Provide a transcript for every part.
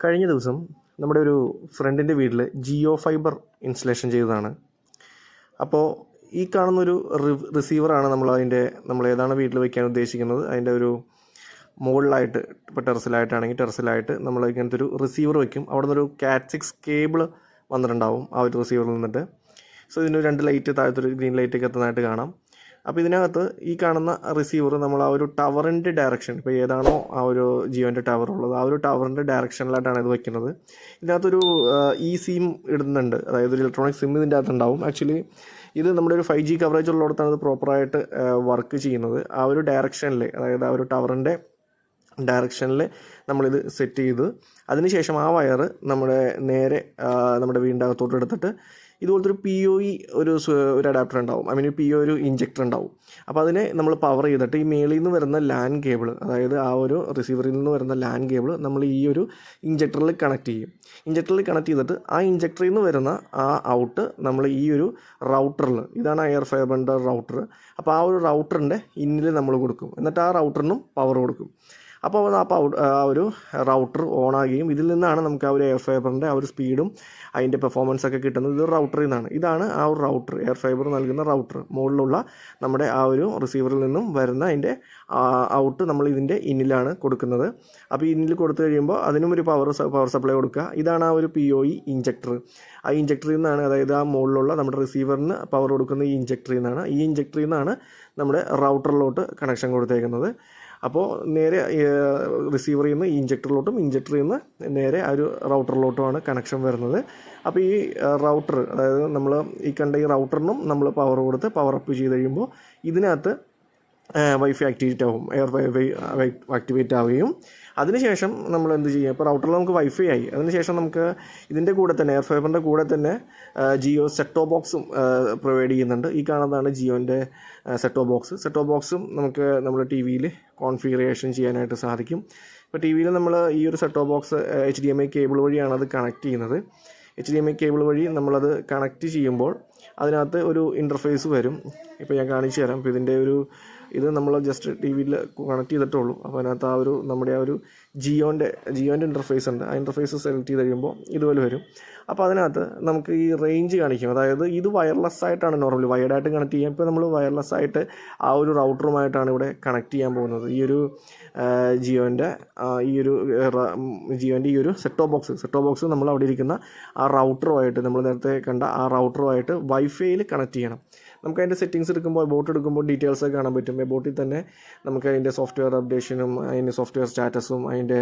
കഴിഞ്ഞ ദിവസം നമ്മുടെ ഒരു ഫ്രണ്ടിൻ്റെ വീട്ടിൽ ജിയോ ഫൈബർ ഇൻസ്റ്റലേഷൻ ചെയ്തതാണ്. അപ്പോൾ ഈ കാണുന്നൊരു റിസീവറാണ് നമ്മൾ ഏതാണ് വീട്ടിൽ വയ്ക്കാൻ ഉദ്ദേശിക്കുന്നത് അതിൻ്റെ ഒരു മുകളിലായിട്ട്, ഇപ്പോൾ ടെറസിലായിട്ടാണെങ്കിൽ ടെറസിലായിട്ട് നമ്മൾ ഇങ്ങനത്തെ ഒരു റിസീവർ വയ്ക്കും. അവിടെ നിന്നൊരു Cat 6 കേബിൾ വന്നിട്ടുണ്ടാവും ആ ഒരു റിസീവറിൽ നിന്നിട്ട്. സോ ഇതിന് 2 ലൈറ്റ്, താഴത്തൊരു ഗ്രീൻ ലൈറ്റൊക്കെ എത്തുന്നതായിട്ട് കാണാം. അപ്പോൾ ഇതിനകത്ത് ഈ കാണുന്ന റിസീവർ നമ്മൾ ആ ഒരു ടവറിൻ്റെ ഡയറക്ഷൻ, ഇപ്പോൾ ഏതാണോ ആ ഒരു ജിയോൻ്റെ ടവർ ഉള്ളത് ആ ഒരു ടവറിൻ്റെ ഡയറക്ഷനിലായിട്ടാണ് ഇത് വയ്ക്കുന്നത്. ഇതിനകത്തൊരു സിം ഇടുന്നുണ്ട്, അതായത് ഒരു ഇലക്ട്രോണിക് സിം ഇതിൻ്റെ അകത്തുണ്ടാവും. ആക്ച്വലി ഇത് നമ്മുടെ ഒരു 5G കവറേജ് ഉള്ളിടത്താണ് ഇത് പ്രോപ്പറായിട്ട് വർക്ക് ചെയ്യുന്നത്. ആ ഒരു ഡയറക്ഷനിൽ, അതായത് ആ ഒരു ടവറിൻ്റെ ഡയറക്ഷനിൽ നമ്മളിത് സെറ്റ് ചെയ്ത് അതിനുശേഷം ആ വയർ നേരെ നമ്മുടെ വീടിൻ്റെ അകത്തോട്ട് എടുത്തിട്ട് ഇതുപോലത്തെ ഒരു PoE ഒരു അഡാപ്റ്റർ ഉണ്ടാവും, PoE ഒരു ഇഞ്ചക്ടർ ഉണ്ടാവും. അപ്പോൾ അതിനെ നമ്മൾ പവർ ചെയ്തിട്ട് ഈ മേളിൽ നിന്ന് വരുന്ന LAN കേബിൾ, അതായത് ആ ഒരു റിസീവറിൽ നിന്ന് വരുന്ന LAN കേബിൾ നമ്മൾ ഈ ഒരു ഇഞ്ചക്ടറിൽ കണക്ട് ചെയ്യും. ഇഞ്ചക്ടറിൽ കണക്ട് ചെയ്തിട്ട് ആ ഇഞ്ചക്ടറിൽ നിന്ന് വരുന്ന ആ ഔട്ട് നമ്മൾ ഈ ഒരു റൗട്ടറിൽ, ഇതാണ് എയർ ഫൈബറിൻ്റെ റൗട്ടർ, അപ്പോൾ ആ ഒരു റൗട്ടറിൻ്റെ ഇന്നിൽ നമ്മൾ കൊടുക്കും. എന്നിട്ട് ആ റൗട്ടറിനും പവർ കൊടുക്കും. അപ്പോൾ ആ ഒരു റൗട്ടർ ഓൺ ആകുകയും ഇതിൽ നിന്നാണ് നമുക്ക് ആ ഒരു എയർ ഫൈബറിൻ്റെ ആ ഒരു സ്പീഡും അതിൻ്റെ പെർഫോമൻസ് ഒക്കെ കിട്ടുന്നത് ഇത് റൗട്ടറിൽ നിന്നാണ്. ഇതാണ് ആ ഒരു റൗട്ടർ, എയർ ഫൈബർ നൽകുന്ന റൗട്ടർ. മുകളിലുള്ള നമ്മുടെ ആ ഒരു റിസീവറിൽ നിന്നും വരുന്ന അതിൻ്റെ ഔട്ട് നമ്മൾ ഇതിൻ്റെ ഇന്നിലാണ് കൊടുക്കുന്നത്. അപ്പോൾ ഇന്നിൽ കൊടുത്തു കഴിയുമ്പോൾ അതിനും ഒരു പവർ സപ്ലൈ കൊടുക്കുക. ഇതാണ് ആ ഒരു PoE ഇഞ്ചക്ടർ. ആ ഇഞ്ചക്ടറിൽ നിന്നാണ്, അതായത് ആ മുകളിലുള്ള നമ്മുടെ റിസീവറിന് പവർ കൊടുക്കുന്ന ഈ ഇഞ്ചക്ടറിൽ നിന്നാണ് നമ്മുടെ റൗട്ടറിലോട്ട് കണക്ഷൻ കൊടുത്തേക്കുന്നത്. അപ്പോൾ നേരെ റിസീവറിൽ നിന്ന് ഇഞ്ചക്ടറിലോട്ടും, ഇഞ്ചക്ടറിൽ നിന്ന് നേരെ ആ ഒരു റൗട്ടറിലോട്ടുമാണ് കണക്ഷൻ വരുന്നത്. അപ്പോൾ ഈ റൗട്ടർ, അതായത് നമ്മൾ ഈ കണ്ട ഈ റൗട്ടറിനും നമ്മൾ പവർ കൊടുത്ത് പവർ അപ്പ് ചെയ്ത് കഴിയുമ്പോൾ ഇതിനകത്ത് വൈഫൈ ആക്ടിവേറ്റ് ആവും, എയർ വൈഫൈ ആക്ടിവേറ്റ് ആവുകയും അതിനുശേഷം നമ്മൾ എന്ത് ചെയ്യും, ഇപ്പോൾ റൗട്ടറിൽ നമുക്ക് വൈഫൈ ആയി. അതിനുശേഷം നമുക്ക് ഇതിൻ്റെ കൂടെ തന്നെ, എയർ ഫൈബറിൻ്റെ കൂടെ തന്നെ ജിയോ സെറ്റോ ബോക്സും പ്രൊവൈഡ് ചെയ്യുന്നുണ്ട്. ഈ കാണുന്നതാണ് ജിയോൻ്റെ സെറ്റോ ബോക്സും നമുക്ക് നമ്മുടെ TV-യിൽ കോൺഫിഗറേഷൻ ചെയ്യാനായിട്ട് സാധിക്കും. ഇപ്പോൾ TV-യിൽ നമ്മൾ ഈ ഒരു സെറ്റോ ബോക്സ് HDMI കേബിൾ വഴിയാണ് അത് കണക്ട് ചെയ്യുന്നത്. HDMI കേബിൾ വഴി നമ്മളത് കണക്ട് ചെയ്യുമ്പോൾ അതിനകത്ത് ഒരു ഇൻ്റർഫേസ് വരും. ഇപ്പോൾ ഞാൻ കാണിച്ചു തരാം. ഇപ്പോൾ ഇത് നമ്മൾ ജസ്റ്റ് TV-യിൽ കണക്ട് ചെയ്തിട്ടുള്ളൂ. അപ്പോൾ അതിനകത്ത് ആ ഒരു നമ്മുടെ ആ ഒരു ജിയോൻ്റെ ഇൻ്റർഫേസ് ഉണ്ട്. ആ ഇൻ്റർഫേസ് സെലക്ട് ചെയ്ത് കഴിയുമ്പോൾ ഇതുപോലെ വരും. അപ്പോൾ അതിനകത്ത് നമുക്ക് ഈ റേഞ്ച് കാണിക്കും. അതായത് ഇത് വയർലെസ് ആയിട്ടാണ് നോർമലി വയർഡായിട്ട് കണക്ട് ചെയ്യാം. ഇപ്പോൾ നമ്മൾ വയർലെസ് ആയിട്ട് ആ ഒരു റൗട്ടറുമായിട്ടാണ് ഇവിടെ കണക്ട് ചെയ്യാൻ പോകുന്നത്. ഈ ഒരു ജിയോൻ്റെ ഈ ഒരു സെറ്റോ ബോക്സ് നമ്മൾ അവിടെ ഇരിക്കുന്ന ആ റൗട്ടറുമായിട്ട്, നമ്മൾ നേരത്തെ കണ്ട ആ റൗട്ടറുമായിട്ട് വൈഫൈയിൽ കണക്ട് ചെയ്യണം. നമുക്ക് അതിൻ്റെ സെറ്റിങ്സ് എടുക്കുമ്പോൾ, ബോട്ട് എടുക്കുമ്പോൾ ഡീറ്റെയിൽസ് ഒക്കെ കാണാൻ പറ്റും. ബോട്ടിൽ തന്നെ നമുക്ക് അതിൻ്റെ സോഫ്റ്റ്വെയർ അപ്ഡേഷനും അതിൻ്റെ സോഫ്റ്റ്വെയർ സ്റ്റാറ്റസും അതിൻ്റെ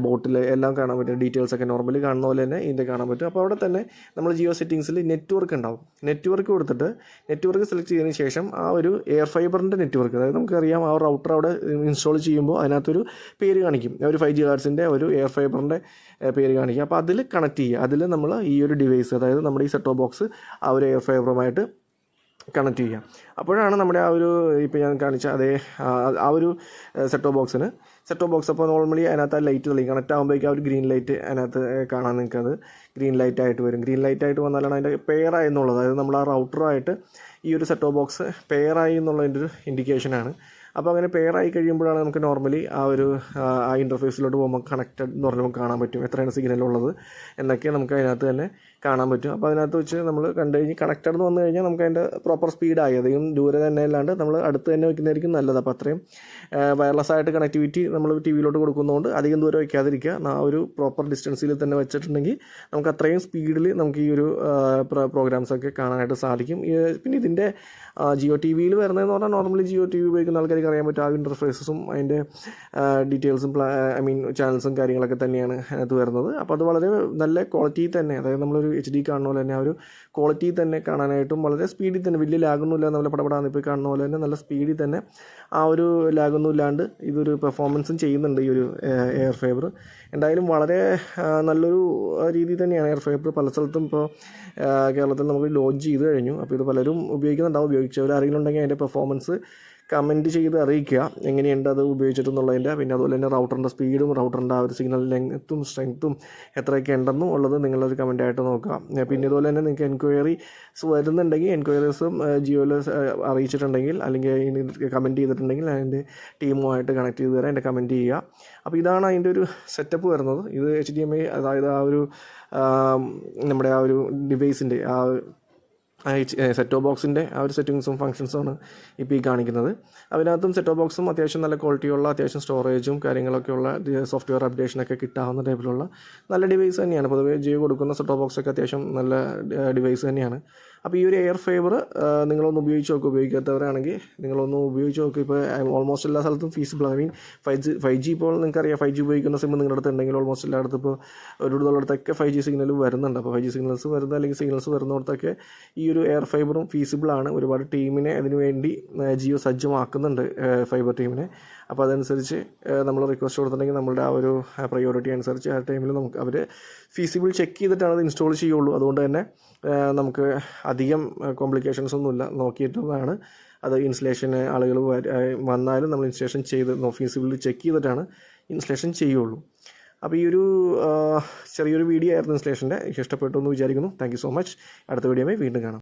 ബോട്ടിൽ എല്ലാം കാണാൻ പറ്റും. ഡീറ്റെയിൽസ് ഒക്കെ നോർമലി കാണുന്ന പോലെ തന്നെ ഇതിൻ്റെ കാണാൻ പറ്റും. അപ്പോൾ അവിടെ തന്നെ നമ്മൾ ജിയോ സെറ്റിങ്സിൽ നെറ്റ്വർക്ക് ഉണ്ടാവും. നെറ്റ്വർക്ക് കൊടുത്തിട്ട് നെറ്റ്വർക്ക് സെലക്ട് ചെയ്തതിന് ശേഷം ആ ഒരു എയർ ഫൈബറിൻ്റെ നെറ്റ്വർക്ക്, അതായത് നമുക്കറിയാം ആ റൗട്ടർ അവിടെ ഇൻസ്റ്റാൾ ചെയ്യുമ്പോൾ അതിനകത്തൊരു പേര് കാണിക്കും, ഒരു 5G ഹെർട്സിൻ്റെ ഒരു എയർ ഫൈബറിൻ്റെ പേര് കാണിക്കും. അപ്പോൾ അതിൽ കണക്ട് ചെയ്യുക. അതിൽ നമ്മൾ ഈ ഒരു ഡിവൈസ്, അതായത് നമ്മുടെ ഈ സെറ്റോ ബോക്സ് ആ ഒരു എയർ ഫൈബറുമായിട്ട് കണക്ട് ചെയ്യാം. അപ്പോഴാണ് നമ്മുടെ ആ ഒരു ഇപ്പോൾ ഞാൻ കാണിച്ച അതേ ആ ഒരു സെറ്റോ ബോക്സ് അപ്പോൾ നോർമലി അതിനകത്ത് ആ ലൈറ്റ് തെളിയും. കണക്ട് ആകുമ്പോഴേക്കും ആ ഒരു ഗ്രീൻ ലൈറ്റ് അതിനകത്ത് കാണാൻ നിൽക്കുന്നത് ഗ്രീൻ ലൈറ്റായിട്ട് വരും. ഗ്രീൻ ലൈറ്റായിട്ട് വന്നാലാണ് അതിൻ്റെ പെയറായി എന്നുള്ളത്, അതായത് നമ്മൾ ആ റൗട്ടറുമായിട്ട് ഈ ഒരു സെറ്റോ ബോക്സ് പെയറായി എന്നുള്ളതിൻ്റെ ഒരു ഇൻഡിക്കേഷനാണ്. അപ്പോൾ അങ്ങനെ പെയറായി കഴിയുമ്പോഴാണ് നമുക്ക് നോർമലി ആ ഒരു ആ ഇൻ്റർഫേസിലോട്ട് പോകുമ്പോൾ കണക്റ്റഡ് എന്ന് പറഞ്ഞാൽ നമുക്ക് കാണാൻ പറ്റും എത്രയാണ് സിഗ്നൽ ഉള്ളത് എന്നൊക്കെ നമുക്ക് അതിനകത്ത് തന്നെ കാണാൻ പറ്റും. അപ്പോൾ അതിനകത്ത് വെച്ച് നമ്മൾ കണ്ടു കഴിഞ്ഞ് കണക്റ്റഡ് എന്ന് വന്നു കഴിഞ്ഞാൽ നമുക്ക് അതിൻ്റെ പ്രോപ്പർ സ്പീഡായി, അധികം ദൂരെ തന്നെ അല്ലാണ്ട് നമ്മൾ അടുത്ത് തന്നെ വയ്ക്കുന്നതായിരിക്കും നല്ലത്. അപ്പോൾ അത്രയും വയർലെസ് ആയിട്ട് കണക്ടിവിറ്റി നമ്മൾ TV-യിലോട്ട് കൊടുക്കുന്നതുകൊണ്ട് അധികം ദൂരം വയ്ക്കാതിരിക്കുക. ആ ഒരു പ്രോപ്പർ ഡിസ്റ്റൻസിൽ തന്നെ വെച്ചിട്ടുണ്ടെങ്കിൽ നമുക്ക് അത്രയും സ്പീഡിൽ നമുക്ക് ഈ ഒരു പ്രോഗ്രാംസൊക്കെ കാണാനായിട്ട് സാധിക്കും. പിന്നെ ഇതിൻ്റെ ജിയോ TV-യിൽ വരുന്നതെന്ന് പറഞ്ഞാൽ നോർമലി ജിയോ TV ഉപയോഗിക്കുന്ന ആൾക്കാർക്ക് അറിയാൻ പറ്റും. ആ ഇൻ്റർഫേസസും അതിൻ്റെ ഡീറ്റെയിൽസും ചാനൽസും കാര്യങ്ങളൊക്കെ തന്നെയാണ് അതിനകത്ത് വരുന്നത്. അപ്പോൾ അത് വളരെ നല്ല ക്വാളിറ്റിയിൽ തന്നെ, അതായത് നമ്മളൊരു HD കാണുന്ന പോലെ തന്നെ ആ ഒരു ക്വാളിറ്റി തന്നെ കാണാനായിട്ടും വളരെ സ്പീഡിൽ തന്നെ, വലിയ ലാഗൊന്നുമില്ല, നല്ല പടപടാന്ന് ഇപ്പോൾ കാണുന്ന പോലെ തന്നെ നല്ല സ്പീഡിൽ തന്നെ ആ ഒരു ലാഗൊന്നും ഇല്ലാണ്ട് ഇതൊരു പെർഫോമൻസും ചെയ്യുന്നുണ്ട് ഈ ഒരു എയർ ഫൈബർ. എന്തായാലും വളരെ നല്ലൊരു രീതി തന്നെയാണ് എയർ ഫൈബർ. പല സ്ഥലത്തും ഇപ്പോൾ കേരളത്തിൽ നമുക്ക് ലോഞ്ച് ചെയ്ത് കഴിഞ്ഞു. അപ്പോൾ ഇത് പലരും ഉപയോഗിക്കുന്നുണ്ടാവും. ഉപയോഗിച്ചവർ ആരെങ്കിലും ഉണ്ടെങ്കിൽ അതിൻ്റെ പെർഫോമൻസ് കമൻറ്റ് ചെയ്ത് അറിയിക്കുക എങ്ങനെയുണ്ട് അത് ഉപയോഗിച്ചിട്ടെന്നുള്ളതിൻ്റെ. പിന്നെ അതുപോലെ തന്നെ റൗട്ടറിൻ്റെ സ്പീഡും റൗട്ടറിൻ്റെ ആ ഒരു സിഗ്നൽ ലെങ്ത്തും സ്ട്രെങ്ത്തും എത്രയൊക്കെ ഉണ്ടെന്നും ഉള്ളത് നിങ്ങളൊരു കമൻറ്റായിട്ട് നോക്കുക. പിന്നെ ഇതുപോലെ തന്നെ നിങ്ങൾക്ക് എൻക്വയറീസ് വരുന്നുണ്ടെങ്കിൽ എൻക്വയറീസും ജിയോയിൽ അറിയിച്ചിട്ടുണ്ടെങ്കിൽ അല്ലെങ്കിൽ കമൻറ്റ് ചെയ്തിട്ടുണ്ടെങ്കിൽ അതിൻ്റെ ടീമുമായിട്ട് കണക്ട് ചെയ്ത് തരാം, എൻ്റെ കമൻറ്റ് ചെയ്യുക. അപ്പോൾ ഇതാണ് അതിൻ്റെ ഒരു സെറ്റപ്പ് വരുന്നത്. ഇത് HDMI, അതായത് ആ ഒരു നമ്മുടെ ആ ഒരു ഡിവൈസിൻ്റെ ആ സെറ്റ് ടോപ്പ് ബോക്സിൻ്റെ ആ ഒരു സെറ്റിങ്സും ഫങ്ഷൻസുമാണ് ഇപ്പോൾ ഈ കാണിക്കുന്നത്. അതിനകത്തും സെറ്റ് ടോപ്പ് ബോക്സും അത്യാവശ്യം നല്ല ക്വാളിറ്റിയുള്ള, അത്യാവശ്യം സ്റ്റോറേജും കാര്യങ്ങളൊക്കെയുള്ള സോഫ്റ്റ്വെയർ അപ്ഡേഷനൊക്കെ കിട്ടാവുന്ന ടൈപ്പിലുള്ള നല്ല ഡിവൈസ് തന്നെയാണ്. പൊതുവേ ജിയോ കൊടുക്കുന്ന സെറ്റ് ടോപ്പ് ബോക്സൊക്കെ അത്യാവശ്യം നല്ല ഡിവൈസ് തന്നെയാണ്. അപ്പോൾ ഈ ഒരു എയർ ഫൈബർ നിങ്ങളൊന്ന് ഉപയോഗിച്ച് നോക്കുക. ഉപയോഗിക്കാത്തവരാണെങ്കിൽ നിങ്ങളൊന്ന് ഉപയോഗിച്ച് നോക്കുക. ഇപ്പോൾ ഓൾമോസ്റ്റ് എല്ലാ സ്ഥലത്തും ഫീസിബിൾ. ഐ മീൻ 5G ഇപ്പോൾ നിങ്ങൾക്കറിയാം, 5G ഉപയോഗിക്കുന്ന സിം നിങ്ങളുടെ അടുത്ത് ഉണ്ടെങ്കിൽ ഓൾമോസ്റ്റ് എല്ലായിടത്തും ഇപ്പോൾ ഒരുവിധമുള്ളിടത്തൊക്കെ 5G സിഗ്നൽ വരുന്നുണ്ട്. അപ്പോൾ 5G സിഗ്നൽസ് വരുന്ന അല്ലെങ്കിൽ സിഗ്നൽസ് വരുന്നിടത്തൊക്കെ ഈ ഒരു എയർ ഫൈബറും ഫീസിബിളാണ്. ഒരുപാട് ടീമിനെ അതിനു വേണ്ടി ജിയോ സജ്ജമാക്കുന്നുണ്ട്, ഫൈബർ ടീമിനെ. അപ്പോൾ അതനുസരിച്ച് നമ്മൾ റിക്വസ്റ്റ് കൊടുത്തിട്ടുണ്ടെങ്കിൽ നമ്മളുടെ ആ ഒരു പ്രയോറിറ്റി അനുസരിച്ച് ആ ടൈമിൽ നമുക്ക് അവർ ഫീസിബിൾ ചെക്ക് ചെയ്തിട്ടാണ് അത് ഇൻസ്റ്റാൾ ചെയ്യുള്ളൂ. അതുകൊണ്ട് തന്നെ നമുക്ക് അധികം കോംപ്ലിക്കേഷൻസ് ഒന്നുമില്ല, നോക്കിയിട്ടാണ് അത് ഇൻസ്റ്റലേഷൻ ആളുകൾ വന്നാലും നമ്മൾ ഇൻസ്റ്റലേഷൻ ചെയ്ത് ഫീസിബിൾ ചെക്ക് ചെയ്തിട്ടാണ് ഇൻസ്റ്റലേഷൻ ചെയ്യുള്ളൂ. അപ്പോൾ ഈ ഒരു ചെറിയൊരു വീഡിയോ ആയിരുന്നു ഇൻസ്റ്റലേഷൻ്റെ. ഇഷ്ടപ്പെട്ടു എന്ന് വിചാരിക്കുന്നു. Thank you so much. അടുത്ത വീഡിയോയുമായി വീണ്ടും കാണാം.